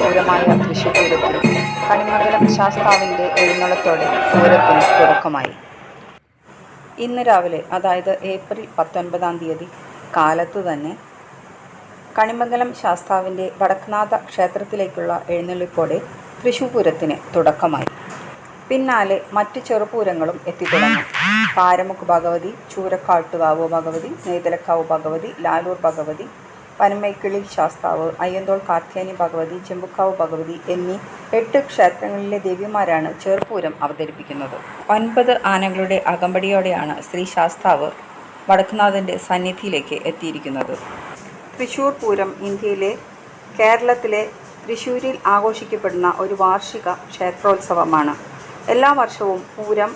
പൂരമായ തൃശ്ശൂർ പൂരത്തിൽ കണിമംഗലം ശാസ്താവിൻ്റെ എഴുന്നള്ളത്തോടെ പൂരത്തിന് തുടക്കമായി. ഇന്ന് രാവിലെ, അതായത് ഏപ്രിൽ 19 കാലത്ത് തന്നെ കണിമംഗലം ശാസ്താവിൻ്റെ വടക്കുംനാഥ ക്ഷേത്രത്തിലേക്കുള്ള എഴുന്നള്ളിപ്പോടെ തൃശ്ശൂർ പൂരത്തിന് തുടക്കമായി. പിന്നാലെ മറ്റ് ചെറുപൂരങ്ങളും എത്തിത്തുടങ്ങി. പാരമുക്ക് ഭഗവതി, ചൂരക്കാട്ടുകാവ് ഭഗവതി, നെയ്തലക്കാവ് ഭഗവതി, ലാലൂർ ഭഗവതി, പനമേക്കിളി ശാസ്താവ്, അയ്യന്തോൾ കാർത്യായനി ഭഗവതി, ചെമ്പുക്കാവ് ഭഗവതി എന്നീ 8 ക്ഷേത്രങ്ങളിലെ ദേവിമാരാണ് ചെറുപൂരം അവതരിപ്പിക്കുന്നത്. 9 ആനകളുടെ അകമ്പടിയോടെയാണ് ശ്രീ ശാസ്താവ് വടക്കുംനാഥൻ്റെ സന്നിധിയിലേക്ക് എത്തിയിരിക്കുന്നത്. തൃശ്ശൂർ പൂരം ഇന്ത്യയിലെ കേരളത്തിലെ തൃശ്ശൂരിൽ ആഘോഷിക്കപ്പെടുന്ന ഒരു വാർഷിക ക്ഷേത്രോത്സവമാണ്. എല്ലാ വർഷവും പൂരം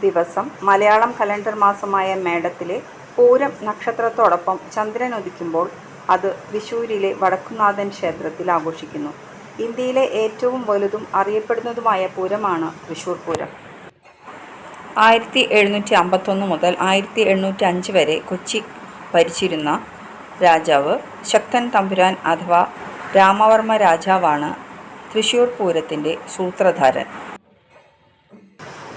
ദിവസം മലയാളം കലണ്ടർ മാസമായ മേടത്തിലെ പൂരം നക്ഷത്രത്തോടൊപ്പം ചന്ദ്രൻ ഉദിക്കുമ്പോൾ അത് തൃശ്ശൂരിലെ വടക്കുംനാഥൻ ക്ഷേത്രത്തിൽ ആഘോഷിക്കുന്നു. ഇന്ത്യയിലെ ഏറ്റവും വലുതും അറിയപ്പെടുന്നതുമായ പൂരമാണ് തൃശ്ശൂർ പൂരം. 1751 മുതൽ 1805 വരെ കൊച്ചി ഭരിച്ചിരുന്ന രാജാവ് ശക്തൻ തമ്പുരാൻ അഥവാ രാമവർമ്മ രാജാവാണ് തൃശ്ശൂർ പൂരത്തിൻ്റെ സൂത്രധാരൻ.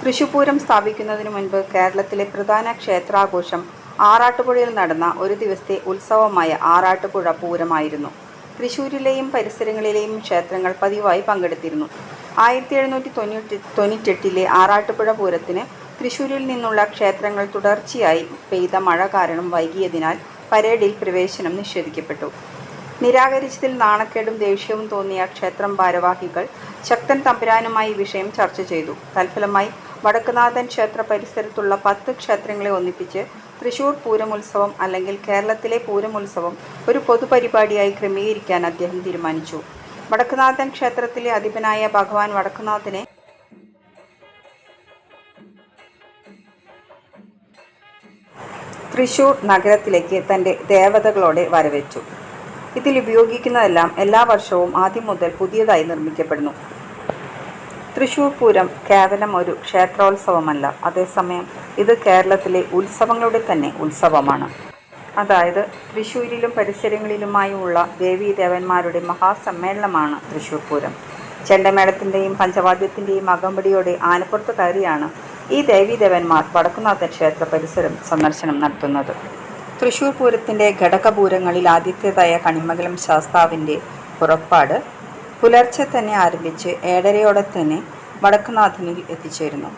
തൃശ്ശൂർ പൂരം സ്ഥാപിക്കുന്നതിനു മുൻപ് കേരളത്തിലെ പ്രധാന ക്ഷേത്രാഘോഷം ആറാട്ടുപുഴയിൽ നടന്ന ഒരു ദിവസത്തെ ഉത്സവമായ ആറാട്ടുപുഴ പൂരമായിരുന്നു. തൃശ്ശൂരിലെയും പരിസരങ്ങളിലെയും ക്ഷേത്രങ്ങൾ പതിവായി പങ്കെടുത്തിരുന്നു. 1798 ആറാട്ടുപുഴ പൂരത്തിന് തൃശ്ശൂരിൽ നിന്നുള്ള ക്ഷേത്രങ്ങൾ തുടർച്ചയായി പെയ്ത മഴ കാരണം വൈകിയതിനാൽ പരേഡിൽ പ്രവേശനം നിഷേധിക്കപ്പെട്ടു. നിരാകരിച്ചതിൽ നാണക്കേടും ദേഷ്യവും തോന്നിയ ക്ഷേത്രം ഭാരവാഹികൾ ശക്തൻ തമ്പുരാനുമായി വിഷയം ചർച്ച ചെയ്തു. തൽഫലമായി വടക്കുംനാഥൻ ക്ഷേത്ര പരിസരത്തുള്ള 10 ക്ഷേത്രങ്ങളെ ഒന്നിപ്പിച്ച് തൃശ്ശൂർ പൂരമുത്സവം അല്ലെങ്കിൽ കേരളത്തിലെ പൂരമുത്സവം ഒരു പൊതുപരിപാടിയായി ക്രമീകരിക്കാൻ അദ്ദേഹം തീരുമാനിച്ചു. വടക്കുംനാഥൻ ക്ഷേത്രത്തിലെ അധിപനായ ഭഗവാൻ വടക്കുംനാഥനെ തൃശ്ശൂർ നഗരത്തിലേക്ക് തൻ്റെ ദേവതകളോടെ വരവേറ്റു. ഇതിൽ ഉപയോഗിക്കുന്നതെല്ലാം എല്ലാ വർഷവും ആദ്യം മുതൽ പുതിയതായി നിർമ്മിക്കപ്പെടുന്നു. തൃശ്ശൂർ പൂരം കേവലം ഒരു ക്ഷേത്രോത്സവമല്ല, അതേസമയം ഇത് കേരളത്തിലെ ഉത്സവങ്ങളുടെ തന്നെ ഉത്സവമാണ്. അതായത് തൃശ്ശൂരിലും പരിസരങ്ങളിലുമായുള്ള ദേവീദേവന്മാരുടെ മഹാസമ്മേളനമാണ് തൃശ്ശൂർ പൂരം. ചെണ്ടമേളത്തിൻ്റെയും പഞ്ചവാദ്യത്തിൻ്റെയും അകമ്പടിയോടെ ആനപ്പുറത്ത് കയറിയാണ് ഈ ദേവീദേവന്മാർ വടക്കുംനാഥൻ ക്ഷേത്ര പരിസരം സന്ദർശനം നടത്തുന്നത്. തൃശ്ശൂർ പൂരത്തിൻ്റെ ഘടകപൂരങ്ങളിൽ ആദ്യത്തേതായ കണിമംഗലം ശാസ്താവിൻ്റെ പുറപ്പാട് പുലർച്ചെ തന്നെ ആരംഭിച്ച് 7:30 തന്നെ വടക്കുംനാഥനിൽ എത്തിച്ചേരുന്നു.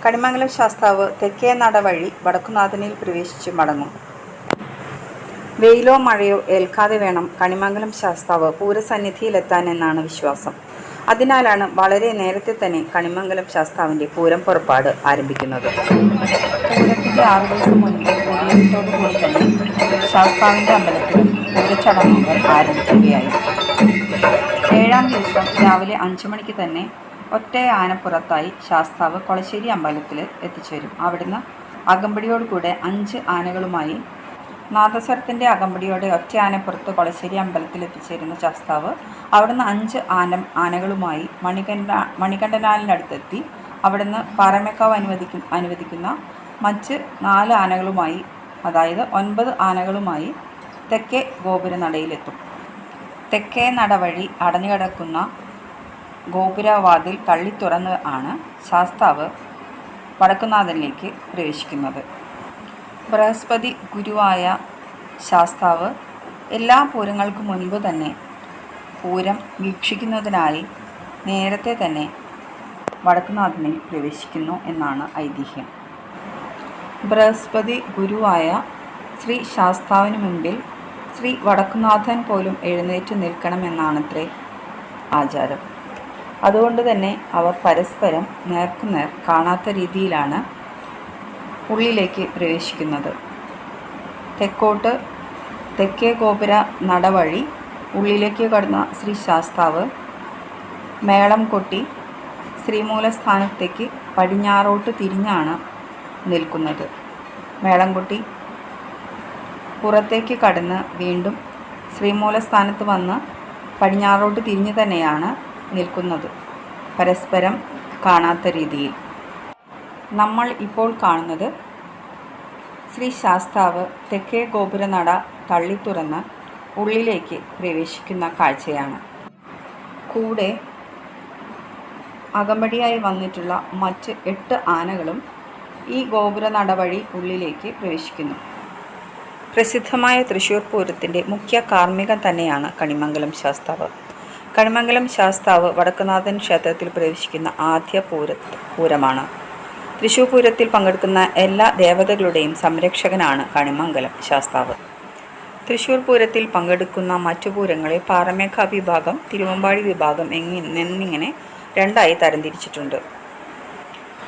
കണിമംഗലം ശാസ്താവ് തെക്കേ നട വഴി വടക്കുംനാഥനിൽ പ്രവേശിച്ച് മടങ്ങും. വെയിലോ മഴയോ ഏൽക്കാതെ വേണം കണിമംഗലം ശാസ്താവ് പൂരസന്നിധിയിലെത്താനെന്നാണ് വിശ്വാസം. അതിനാലാണ് വളരെ നേരത്തെ തന്നെ കണിമംഗലം ശാസ്താവിൻ്റെ പൂരം പുറപ്പാട് ആരംഭിക്കുന്നത്. പൂരത്തിൻ്റെ 6 ദിവസം മുൻപ് കൂടിയതോടുകൂടി തന്നെ ശാസ്താവിൻ്റെ അമ്പലത്തിൽ പൂരച്ചടങ്ങുകൾ ആരംഭിക്കുകയായി. 7-ാം ദിവസം രാവിലെ 5 മണിക്ക് തന്നെ ഒറ്റ ആനപ്പുറത്തായി ശാസ്താവ് കൊളശ്ശേരി അമ്പലത്തിൽ എത്തിച്ചേരും. അവിടുന്ന് അകമ്പടിയോടുകൂടെ 5 ആനകളുമായി നാദസ്വരത്തിൻ്റെ അകമ്പടിയോടെ ഒറ്റ ആനപ്പുറത്ത് കൊളശ്ശേരി അമ്പലത്തിൽ എത്തിച്ചേരുന്ന ശാസ്താവ് അവിടുന്ന് 5 ആനകളുമായി മണികണ്ഠനാലിനടുത്തെത്തി അവിടുന്ന് പാറമേക്കാവ് അനുവദിക്കുന്ന മറ്റ് 4 ആനകളുമായി, അതായത് 9 ആനകളുമായി തെക്കേ ഗോപുരനടയിലെത്തും. തെക്കേ നട വഴി അടഞ്ഞുകിടക്കുന്ന ഗോപുരവാതിൽ തള്ളിത്തുറന്ന് ആണ് ശാസ്താവ് വടക്കുംനാഥനിലേക്ക് പ്രവേശിക്കുന്നത്. ബൃഹസ്പതി ഗുരുവായ ശാസ്താവ് എല്ലാ പൂരങ്ങൾക്കും മുൻപ് തന്നെ പൂരം വീക്ഷിക്കുന്നതിനായി നേരത്തെ തന്നെ വടക്കുംനാഥനിൽ പ്രവേശിക്കുന്നു എന്നാണ് ഐതിഹ്യം. ബൃഹസ്പതി ഗുരുവായ ശ്രീ ശാസ്താവിന് മുൻപിൽ ശ്രീ വടക്കുംനാഥൻ പോലും എഴുന്നേറ്റ് നിൽക്കണമെന്നാണത്രേ ആചാരം. അതുകൊണ്ട് തന്നെ അവർ പരസ്പരം നേർക്കുനേർ കാണാത്ത രീതിയിലാണ് ഉള്ളിലേക്ക് പ്രവേശിക്കുന്നത്. തെക്കോട്ട് തെക്കേ ഗോപുര നട വഴി ഉള്ളിലേക്ക് കടന്ന ശ്രീ ശാസ്താവ് മേളം കൊട്ടി ശ്രീമൂലസ്ഥാനത്തേക്ക് പടിഞ്ഞാറോട്ട് തിരിഞ്ഞാണ് നിൽക്കുന്നത്. മേളം കൊട്ടി പുറത്തേക്ക് കടന്ന് വീണ്ടും ശ്രീമൂലസ്ഥാനത്ത് വന്ന് പടിഞ്ഞാറോട്ട് തിരിഞ്ഞു തന്നെയാണ് നിൽക്കുന്നത്, പരസ്പരം കാണാത്ത രീതിയിൽ. നമ്മൾ ഇപ്പോൾ കാണുന്നത് ശ്രീ ശാസ്താവ് തെക്കേ ഗോപുരനട തള്ളിത്തുറന്ന് ഉള്ളിലേക്ക് പ്രവേശിക്കുന്ന കാഴ്ചയാണ്. കൂടെ അകമ്പടിയായി വന്നിട്ടുള്ള മറ്റ് 8 ആനകളും ഈ ഗോപുര നടവഴി ഉള്ളിലേക്ക് പ്രവേശിക്കുന്നു. പ്രസിദ്ധമായ തൃശ്ശൂർ പൂരത്തിൻ്റെ മുഖ്യ കാർമ്മികൻ തന്നെയാണ് കണിമംഗലം ശാസ്താവ്. കണിമംഗലം ശാസ്താവ് വടക്കുംനാഥൻ ക്ഷേത്രത്തിൽ പ്രവേശിക്കുന്ന ആദ്യ പൂരമാണ്. തൃശ്ശൂർ പൂരത്തിൽ പങ്കെടുക്കുന്ന എല്ലാ ദേവതകളുടെയും സംരക്ഷകനാണ് കണിമംഗലം ശാസ്താവ്. തൃശ്ശൂർ പൂരത്തിൽ പങ്കെടുക്കുന്ന മറ്റു പൂരങ്ങളെ പാറമേഘ വിഭാഗം, തിരുവമ്പാടി വിഭാഗം എന്നിങ്ങനെ 2ആയി തരംതിരിച്ചിട്ടുണ്ട്.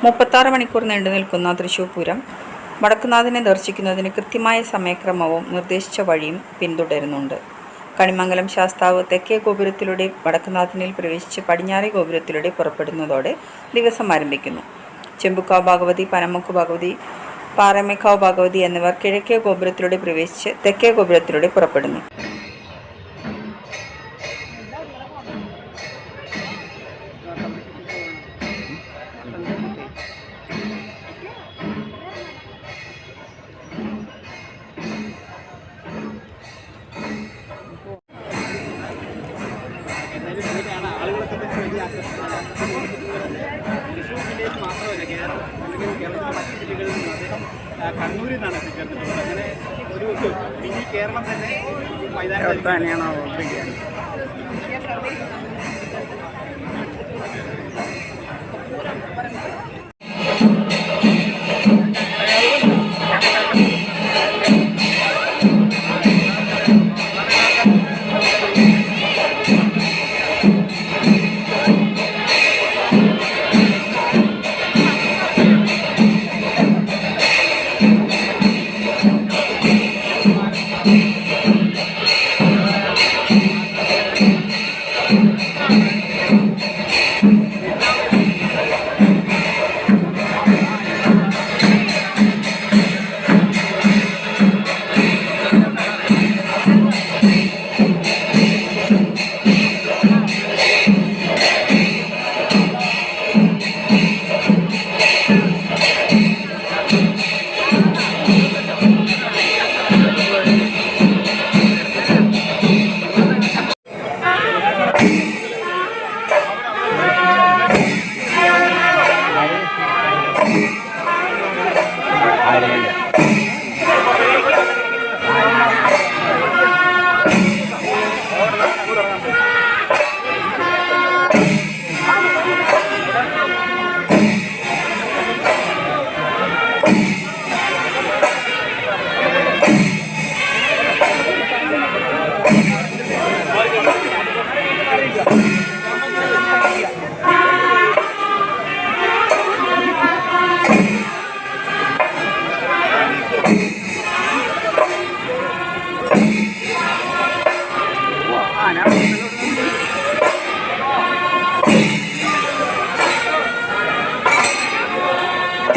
36 മണിക്കൂർ നീണ്ടു നിൽക്കുന്ന തൃശ്ശൂർ പൂരം വടക്കുംനാഥനെ ദർശിക്കുന്നതിന് കൃത്യമായ സമയക്രമവും നിർദ്ദേശിച്ച വഴിയും പിന്തുടരുന്നുണ്ട്. കണിമംഗലം ശാസ്താവ് തെക്കേ ഗോപുരത്തിലൂടെ വടക്കുംനാഥനിൽ പ്രവേശിച്ച് പടിഞ്ഞാറേ ഗോപുരത്തിലൂടെ പുറപ്പെടുന്നതോടെ ദിവസം ആരംഭിക്കുന്നു. ചെമ്പുക്കാവ് ഭഗവതി, പനമുക്ക് ഭഗവതി, പാറമേക്കാവ് ഭഗവതി എന്നിവർ കിഴക്കേ ഗോപുരത്തിലൂടെ പ്രവേശിച്ച് തെക്കേ ഗോപുരത്തിലൂടെ പുറപ്പെടുന്നു. കണ്ണൂരിൽ നിന്നാണ് എത്തിച്ചേർന്നിട്ടുള്ളത്. അങ്ങനെ ഒരു മിനി കേരളം തന്നെ മൈതാനത്താനെയാണോ ഓർപ്പിക്കുക.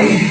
Thank you.